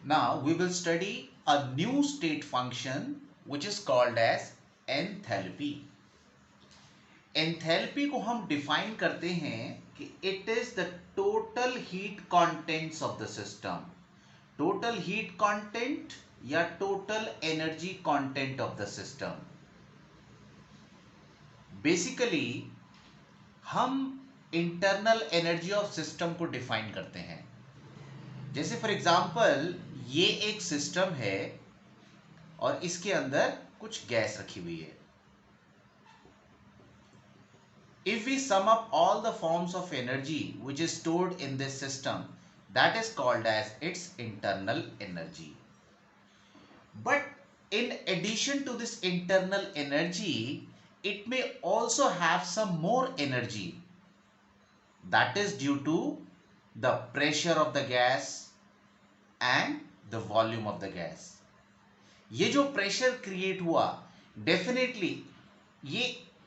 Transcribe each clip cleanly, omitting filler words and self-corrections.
Now we will study a new state function which is called as enthalpy. Enthalpy को हम define करते हैं कि it is the total heat contents of the system. Total heat content या total energy content of the system. Basically हम internal energy of system को define करते हैं. जैसे फॉर एग्जांपल ये एक सिस्टम है और इसके अंदर कुछ गैस रखी हुई है. If we sum up all the forms of energy which is stored in this system, that is called as its internal energy. But in addition to this internal energy, it may also have some more energy. That is due to the pressure of the gas and the volume of the gas. ये जो pressure create हुआ, definitely ये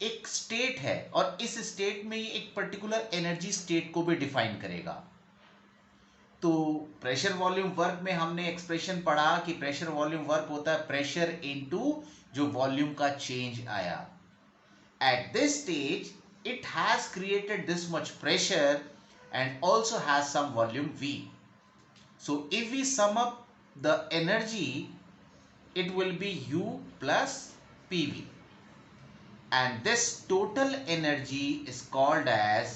एक state है और इस state में ये एक पर्टिकुलर एनर्जी स्टेट को भी डिफाइन करेगा. तो प्रेशर वॉल्यूम वर्क में हमने एक्सप्रेशन पढ़ा कि प्रेशर वॉल्यूम वर्क होता है प्रेशर इनटू जो वॉल्यूम का चेंज आया. At this stage it has created this much pressure and also has some volume V. So if we sum up the energy it will be U plus PV, and this total energy is called as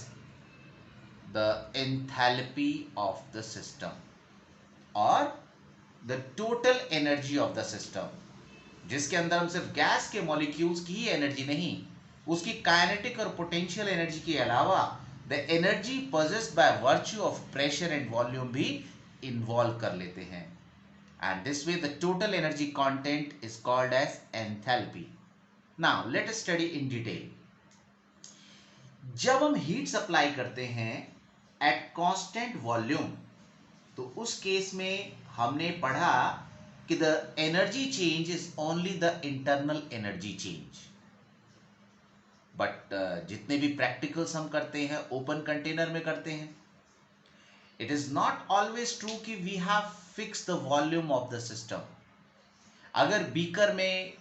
the enthalpy of the system or the total energy of the system, जिसके अंदर हम सिर्फ gas के molecules की ही energy नहीं, उसकी kinetic और potential energy के अलावा the energy possessed by virtue of pressure and volume भी इन्वॉल्व कर लेते हैं. And this way the total energy content is called as enthalpy. Now let us study in detail. जब हम हीट सप्लाई करते हैं at constant volume, तो उस केस में हमने पढ़ा कि the energy change is only the internal energy change. But जितने भी प्रैक्टिकल्स हम करते हैं ओपन कंटेनर में करते हैं. It is not always true कि we have fixed the volume of the system. अगर बीकर में,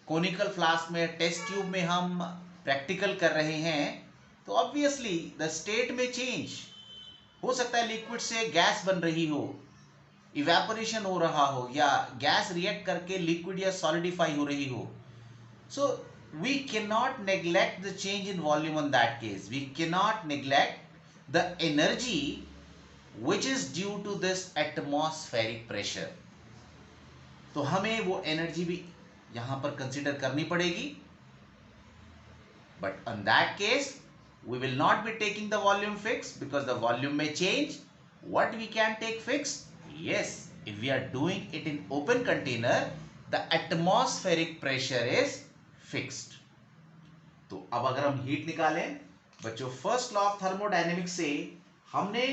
कोनिकल फ्लास्क में, टेस्ट ट्यूब में हम प्रैक्टिकल कर रहे हैं तो ऑब्वियसली द स्टेट में चेंज हो सकता है. लिक्विड से गैस बन रही हो, इवेपोरेशन हो रहा हो, या गैस रिएक्ट करके लिक्विड या सॉलिडिफाई हो रही हो. So we can not neglect the change in volume on that case. We can not neglect the energy which is due to this atmospheric pressure. तो हमें वो एनर्जी भी यहां पर कंसीडर करनी पड़ेगी. But in that case we will not be taking the volume fixed because the volume may change. What we can take fixed? Yes, if we are doing it in open container, the atmospheric pressure is fixed. तो अब अगर हम heat निकालें बच्चों, first law of thermodynamics से हमने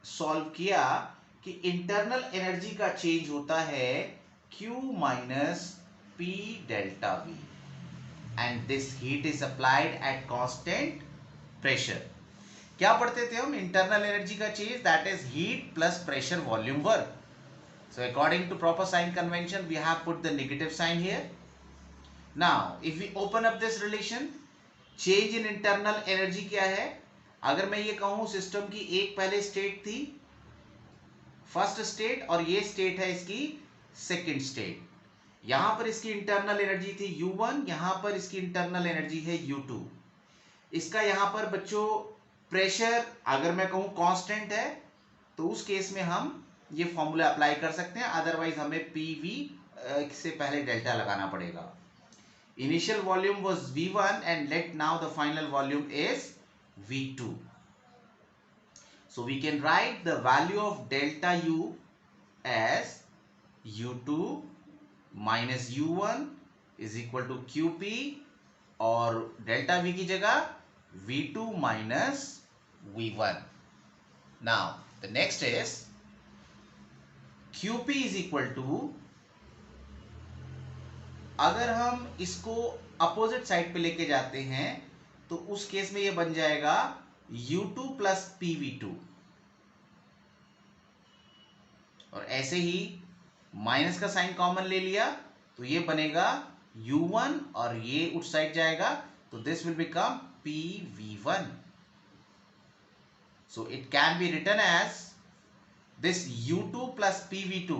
solve किया कि इंटरनल एनर्जी का चेंज होता है Q minus P delta V and this heat is applied at constant pressure. क्या पढ़ते थे हम? इंटरनल एनर्जी का change, that is heat plus pressure volume work. So according to proper sign convention we have put the negative sign here. Now if we open up this relation, change in internal energy क्या है? अगर मैं ये कहूं system की एक पहले state थी, फर्स्ट स्टेट, और ये स्टेट है इसकी सेकंड स्टेट. यहां पर इसकी इंटरनल एनर्जी थी U1, यहां पर इसकी इंटरनल एनर्जी है U2. इसका यहां पर बच्चों प्रेशर अगर मैं कहूं कांस्टेंट है तो उस केस में हम ये फॉर्मूला अप्लाई कर सकते हैं. अदरवाइज हमें PV से पहले डेल्टा लगाना पड़ेगा. Initial volume was V1 and let now the final volume is V2. So we can write the value of delta U as U2 minus U1 is equal to QP, और delta V की जगह V2 minus V1. Now the next is QP is equal to, अगर हम इसको opposite side पे लेके जाते हैं तो उस केस में ये बन जाएगा U2 प्लस PV2. और ऐसे ही माइनस का साइन कॉमन ले लिया तो ये बनेगा u1 और ये उस साइड जाएगा तो this will become pv1. So it can be written as this u2 plus pv2.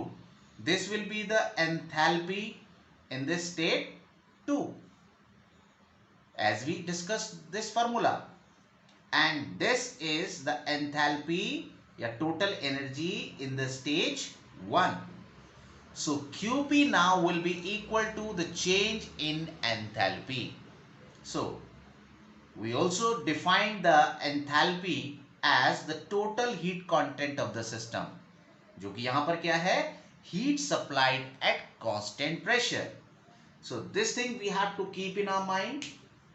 This will be the enthalpy in this state 2 as we discussed this formula, and this is the enthalpy या total energy in the stage 1. So QP now will be equal to the change in enthalpy. So we also defined the enthalpy as the total heat content of the system, जो कि यहां पर क्या है, heat supplied at constant pressure. So this thing we have to keep in our mind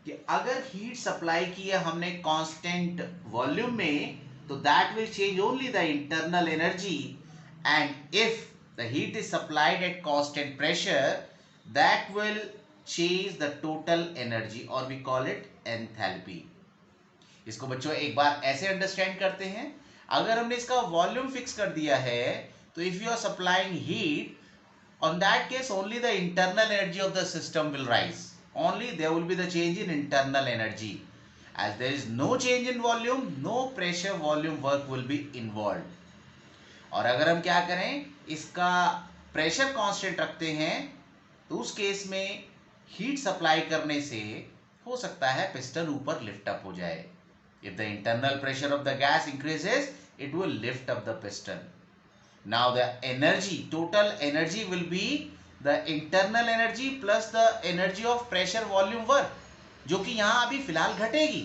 कि अगर heat supply की है हमने constant volume में तो that will change only the internal energy, and if the heat is supplied at constant pressure that will change the total energy or we call it enthalpy. इसको बच्चों एक बार ऐसे understand करते हैं, अगर हमने इसका वॉल्यूम फिक्स कर दिया है तो if you are supplying heat, on that case only the internal energy of the system will rise, only there will be the change in internal energy. As there is no change in volume, no pressure volume work will be involved. और अगर हम क्या करें, इसका pressure constant रखते हैं तो उस केस में हीट सप्लाई करने से हो सकता है पिस्टन ऊपर लिफ्ट अप हो जाए. If the internal pressure of the gas increases, it will lift up the piston. Now the energy, total energy will be the internal energy plus the energy of pressure volume work, जो कि यहाँ अभी फिलहाल घटेगी.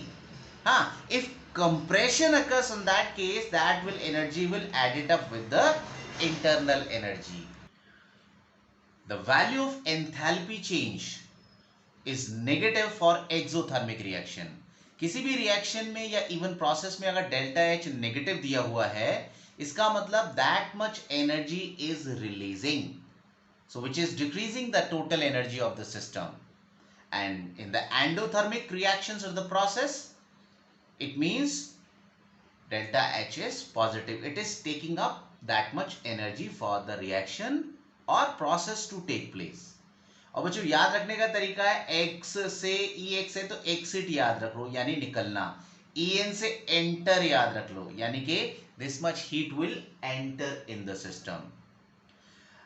हाँ, if compression occurs in that case, that will energy will add it up with the internal energy. The value of enthalpy change is negative for exothermic reaction. किसी भी reaction में या इवन प्रोसेस में अगर डेल्टा एच नेगेटिव दिया हुआ है, इसका मतलब that much energy is releasing, so which is decreasing the total energy of the system. And in the endothermic reactions of the process it means delta H is positive, it is taking up that much energy for the reaction और process to take place. और बच्चों याद रखने का तरीका है, x से ई x है तो एक्सिट याद रख लो यानी निकलना, ई एन से एंटर याद रख लो यानी कि this much heat will enter in the system.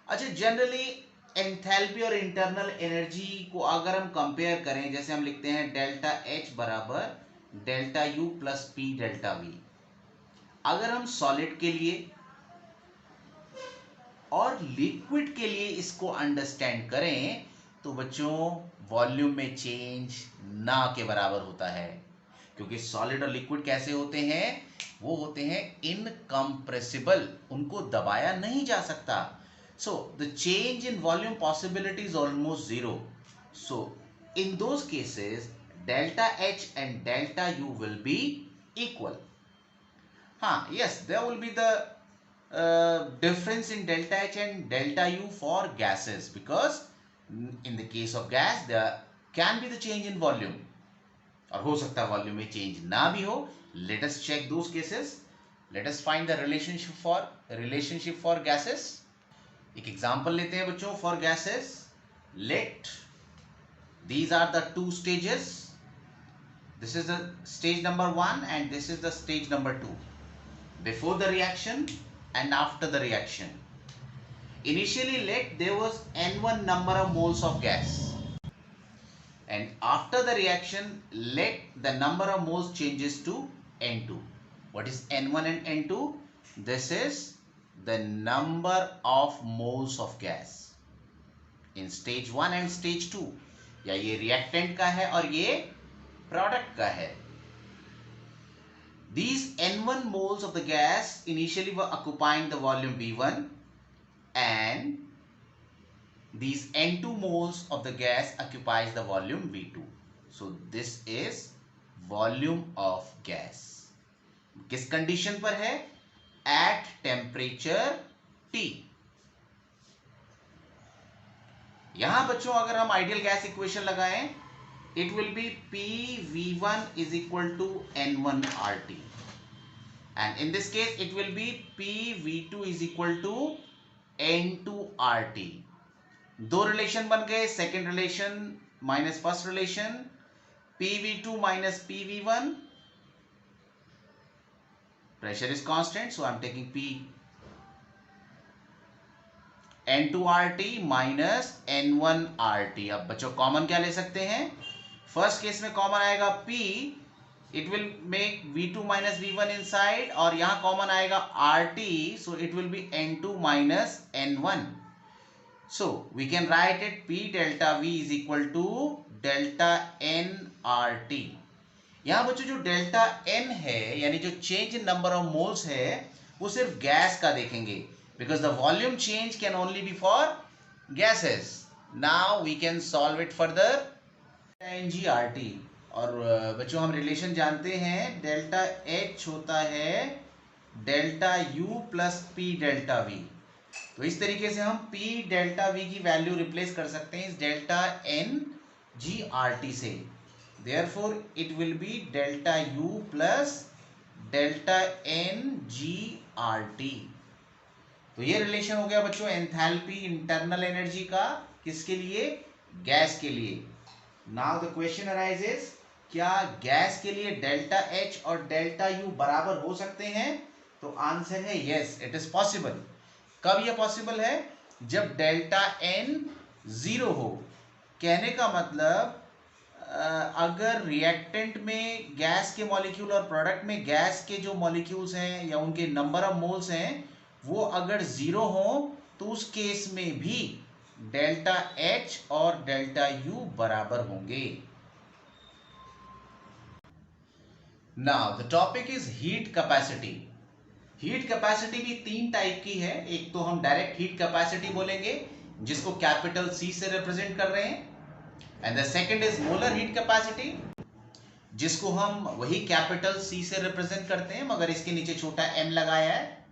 अच्छा, जनरली एंथैल्पी और इंटरनल एनर्जी को अगर हम कंपेयर करें, जैसे हम लिखते हैं डेल्टा एच बराबर delta U plus P delta we. अगर हम सॉलिड के लिए और लिक्विड के लिए इसको अंडरस्टैंड करें तो बच्चों वॉल्यूम में चेंज ना के बराबर होता है, क्योंकि सॉलिड और लिक्विड कैसे होते हैं, वो होते हैं इनकम्प्रेसिबल, उनको दबाया नहीं जा सकता. So the change in volume possibility is almost zero. So in those cases delta H and delta U will be equal. हाँ, yes, there will be the difference in delta H and delta U for gases, because in the case of gas there can be the change in volume और हो सकता है volume में change ना भी हो. Let us check those cases. Let us find the relationship for gases. एक example लेते हैं बच्चों for gases. Let these are the two stages. This is the stage number 1 and this is the stage number 2. Before the reaction and after the reaction. Initially let there was N1 number of moles of gas, and after the reaction let the number of moles changes to N2. What is N1 and N2? This is the number of moles of gas in stage 1 and stage 2. या ये reactant का है और ये product का है. These N1 moles of the gas initially were occupying the volume V1, and these N2 moles of the gas occupies the volume V2. So this is volume of gas. किस condition पर है? At temperature T. यहां बच्चों अगर हम ideal gas equation लगाएं, it will be PV1 is equal to N1 RT, and in this case it will be PV2 is equal to N2RT। दो relation बन गए, second relation minus first relation, PV2 minus PV1. Pressure is constant, so I am taking P. N2RT minus N1RT. अब बच्चों common क्या ले सकते हैं? First case में कॉमन आएगा P, it will make V2 minus V1 inside, और यहां कॉमन आएगा RT, so it will be N2 minus N1. So we can write it P delta V is equal to delta NRT. यहां बच्चों जो delta N है, यानी जो change in number of moles है, वो सिर्फ गैस का देखेंगे, because the volume change can only be for gases. Now we can solve it further. NGRT, और बच्चों हम रिलेशन जानते हैं, डेल्टा H होता है delta U plus P delta V. तो इस तरीके से हम P डेल्टा V की वैल्यू रिप्लेस कर सकते हैं इस डेल्टा NGRT से. Therefore, it will be delta U plus delta NGRT. तो ये रिलेशन हो गया बच्चों एंथैल्पी इंटरनल एनर्जी का. किसके लिए? गैस के लिए. नाउ द क्वेश्चन अराइजेस, क्या गैस के लिए डेल्टा H और डेल्टा U बराबर हो सकते हैं? तो आंसर है यस, इट इज पॉसिबल. कब यह पॉसिबल है? जब डेल्टा N 0 हो. कहने का मतलब अगर रिएक्टेंट में गैस के मॉलिक्यूल और प्रोडक्ट में गैस के जो मॉलिक्यूल्स हैं या उनके नंबर ऑफ मोल्स हैं वो अगर 0 हो, तो उस केस में भी डेल्टा H और डेल्टा U बराबर होंगे. Now the topic is heat capacity. Heat capacity भी तीन टाइप की है. एक तो हम डायरेक्ट हीट कैपेसिटी बोलेंगे, जिसको कैपिटल C से रिप्रेजेंट कर रहे हैं, and the second is molar heat capacity, जिसको हम वही कैपिटल C से रिप्रेजेंट करते हैं मगर इसके नीचे छोटा m लगाया है.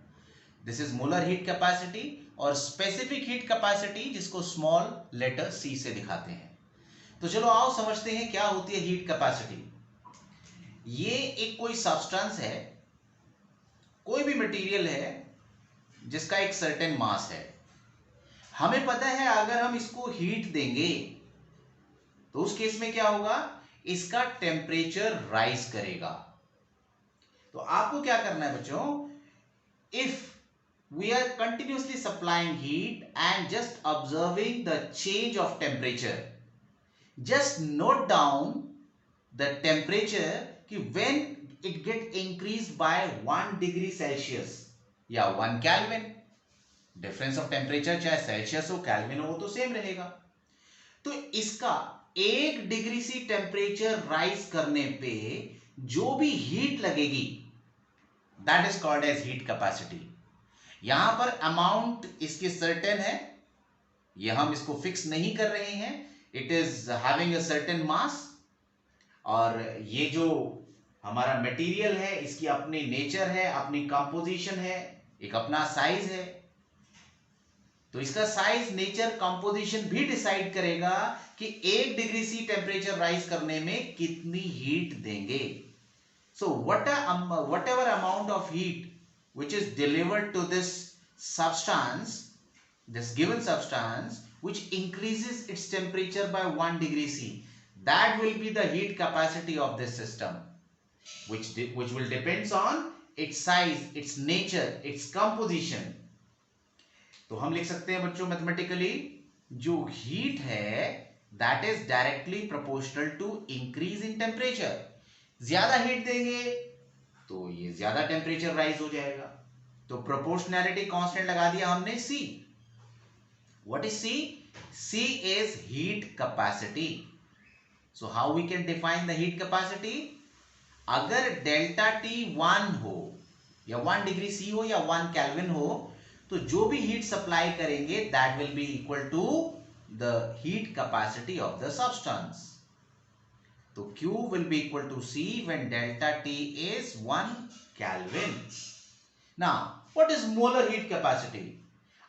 This is molar heat capacity. और स्पेसिफिक हीट कैपेसिटी, जिसको स्मॉल लेटर C से दिखाते हैं. तो चलो आओ समझते हैं क्या होती है हीट कैपेसिटी. ये एक कोई सब्सटेंस है, कोई भी मटेरियल है जिसका एक सर्टेन मास है. हमें पता है अगर हम इसको हीट देंगे तो उस केस में क्या होगा? इसका टेम्परेचर राइज करेगा. तो आपको क्या करना है बच्चों? If we are continuously supplying heat and just observing the change of temperature, just note down the temperature कि when it get increase by 1 degree Celsius या 1 केल्विन. डिफरेंस ऑफ टेम्परेचर चाहे सेल्सियस हो केल्विन हो, वो तो same रहेगा. तो इसका 1 डिग्री सी टेम्परेचर राइज करने पे जो भी हीट लगेगी, that is called as heat capacity. यहां पर अमाउंट इसकी सर्टेन है, ये हम इसको फिक्स नहीं कर रहे हैं. It is having a certain मास, और ये जो हमारा मटेरियल है इसकी अपनी नेचर है, अपनी कंपोजिशन है, एक अपना साइज है. तो इसका साइज, नेचर, कंपोजिशन भी डिसाइड करेगा कि 1 डिग्री सी टेम्परेचर राइज करने में कितनी हीट देंगे. सो whatever amount of heat which is delivered to this substance, this given substance, which increases its temperature by 1 degree C, that will be the heat capacity of this system, which will depends on its size, its nature, its composition. तो हम लिख सकते हैं बच्चों mathematically, जो heat है that is directly proportional to increase in temperature. ज्यादा heat देंगे तो ये ज्यादा टेम्परेचर राइज हो जाएगा. तो प्रोपोर्शनैलिटी कांस्टेंट लगा दिया हमने C. What is C? C is heat capacity. So how we can define the heat capacity? अगर डेल्टा T 1 हो या 1 डिग्री C हो या 1 केल्विन हो, तो जो भी हीट सप्लाई करेंगे that will be equal to the heat capacity of the substance. तो Q will be equal to C when delta T is 1 kelvin. Now what is molar heat capacity?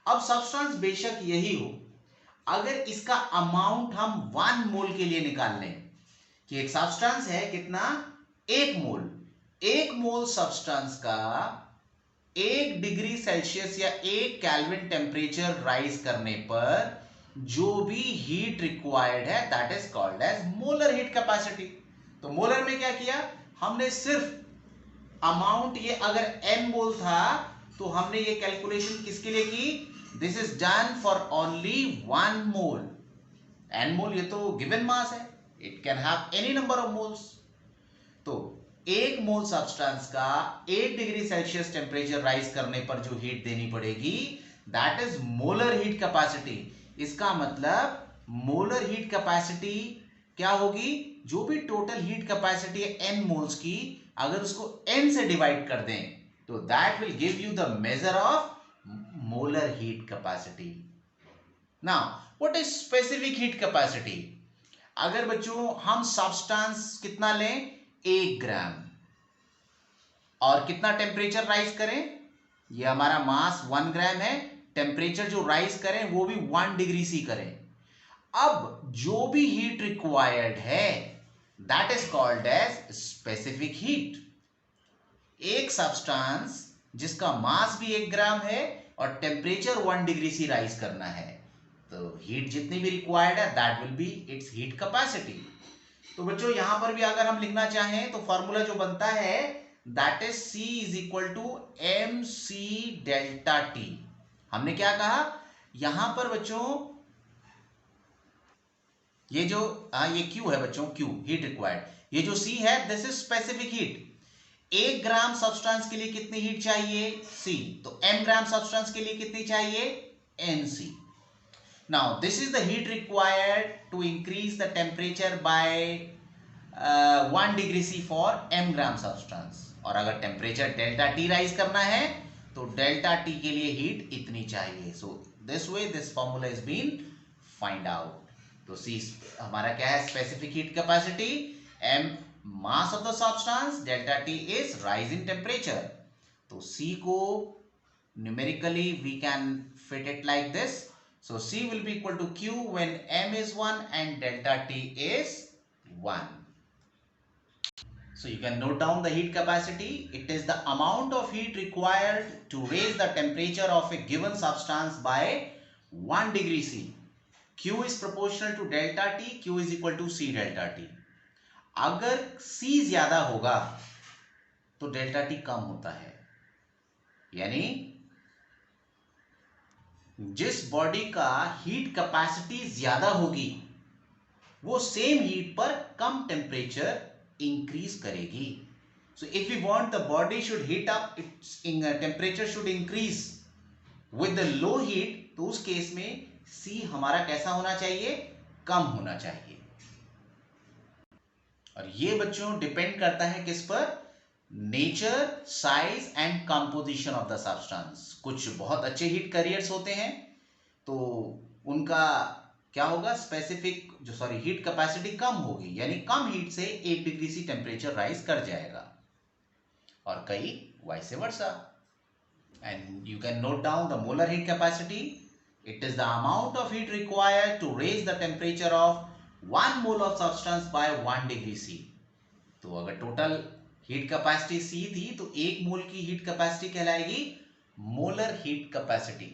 अब substance बेशक यही हो, अगर इसका amount हम 1 मोल के लिए निकाल लें कि एक सब्सटेंस है कितना, 1 मोल. 1 मोल सब्सटेंस का 1 डिग्री सेल्सियस या 1 केल्विन टेम्परेचर राइज करने पर जो भी हीट रिक्वायर्ड है that is called as molar heat capacity. तो मोलर में क्या किया हमने, सिर्फ अमाउंट, ये अगर n मोल था तो हमने ये कैलकुलेशन किसके लिए की, this is done for only 1 mole. n मोल ये तो गिवन मास है, it can have any number of moles. तो 1 मोल सब्सटेंस का 1 डिग्री सेल्सियस टेम्परेचर राइज करने पर जो हीट देनी पड़ेगी that is molar heat capacity. इसका मतलब मोलर हीट कैपेसिटी क्या होगी, जो भी टोटल हीट कैपेसिटी है n मोल्स की, अगर उसको n से डिवाइड कर दें तो that will give you the measure of molar heat capacity. Now what is specific heat capacity? अगर बच्चों हम सब्सटेंस कितना लें, 1 ग्राम, और कितना टेम्परेचर राइज करें, ये हमारा मास 1 ग्राम है, टेम्परेचर जो राइज करें वो भी 1 डिग्री सी करें। अब जो भी हीट रिक्वायर्ड है that is called as specific heat. एक सब्सटेंस जिसका मास भी 1 ग्राम है और टेम्परेचर 1 डिग्री सी राइज करना है, तो हीट जितनी भी रिक्वायर्ड है that will B it's heat capacity. तो बच्चों यहां पर भी अगर हम लिखना चाहें तो फॉर्मूला जो बनता है that is C is equal to mc delta T। हमने क्या कहा यहां पर बच्चों, ये जो ये Q है बच्चों, Q हीट रिक्वायर्ड, ये जो C है this is specific heat. 1 gram substance के लिए कितनी हीट चाहिए, C, तो m ग्राम सब्सटेंस के लिए कितनी चाहिए, nc। Now this is the heat required to increase the temperature by 1 degree C for m gram substance। और अगर टेम्परेचर डेल्टा T राइज करना है तो डेल्टा T के लिए हीट इतनी चाहिए। So this way this formula is been find out. तो C हमारा क्या है, specific heat capacity, m mass of the substance, delta T is rise in temperature. तो C को numerically we can fit it like this. So C will be equal to Q when m is 1 and delta T is 1. So you can note down the heat capacity. It is the amount of heat required to raise the temperature of a given substance by 1 degree C. Q is proportional to delta T. Q is equal to C delta T. अगर C ज्यादा होगा तो delta T कम होता है, यानी जिस body का heat capacity ज्यादा होगी वो सेम हीट पर कम टेम्परेचर इंक्रीज करेगी। So if you want the body should heat up, its temperature should increase with the low heat, तो उस केस में C हमारा कैसा होना चाहिए, कम होना चाहिए। और ये बच्चों डिपेंड करता है किस पर, nature, size and composition of the substance. कुछ बहुत अच्छे हीट कैरियर्स होते हैं तो उनका क्या होगा, स्पेसिफिक हीट कैपेसिटी कम होगी, यानी कम हीट से 1 डिग्री सी टेम्परेचर राइज कर जाएगा, और कई vice versa. And you can note down the molar heat capacity. It is the amount of heat required to raise the temperature of 1 mole of substance by 1 degree C. तो अगर total heat capacity C थी तो 1 mole की heat capacity कहलाएगी molar heat capacity.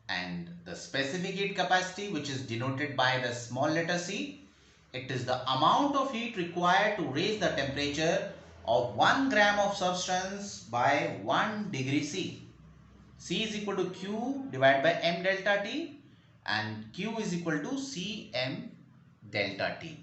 And the specific heat capacity which is denoted by the small letter C, it is the amount of heat required to raise the temperature of 1 gram of substance by 1 degree C। C is equal to Q divided by m delta T and Q is equal to C m delta T।